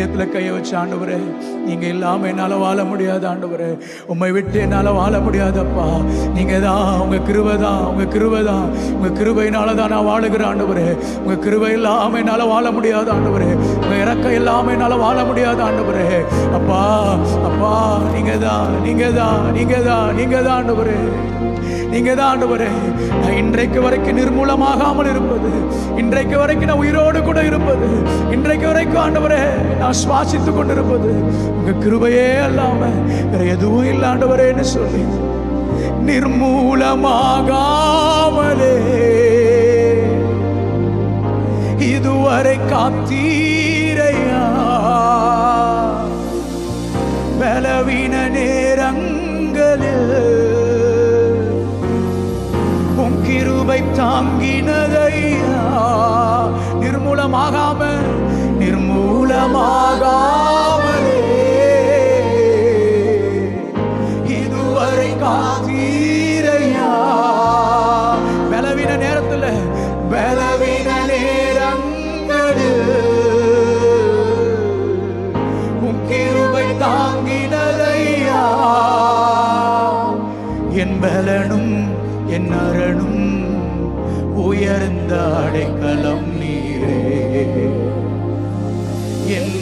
இருதயத்தில் கையை வச்சு, ஆண்டவரே நீங்க இல்லாம என்னால வாழ முடியாது ஆண்டவரே, உம்மை விட்டு என்னால வாழ முடியாதப்பா, நீங்க தான், உங்க கிருபை தான், உங்க கிருபை தான், உங்க கிருபையினால தான் நான் வாழுகிறேன் ஆண்டவரே. உங்க கிருபை இல்லாம என்னால வாழ முடியாது ஆண்டவரே, உங்க இறக்கம் இல்லாம என்னால வாழ முடியாது ஆண்டவரே. அப்பா அப்பா, நீங்க தான், நீங்க தான், நீங்க தான், நீங்க தான் ஆண்டவரே, நீங்க தான் ஆண்டவரே. நான் இன்றைக்கு வரைக்கும் நிர்மூலமாகாமல் இருப்பது, இன்றைக்கு வரைக்கும் நான் உயிரோடு கூட இருப்பது, இன்றைக்கு வரைக்கும் ஆண்டவரே நான் சுவாசித்துக் கொண்டிருப்பது உங்க கிருபையே அல்லாம வேற எதுவும் இல்லை ஆண்டவரேன்னு சொல்லி, நிர்மூலமாகாமலே இதுவரை காத்தீரையா, பலவீன நேரங்களில் உன் கிருபை தாங்கினதையா. நிர்மூலமாகாம, நிர்மூலமாகாமலே இதுவரை காத்தீரையா, பலவீன நேரத்துல, பலவீன நேரங்களில் உன் கிருபை தாங்கினதையா. என் பலனும் என் அரணும் உயர்ந்த அடைக்கலம் நீரே, என்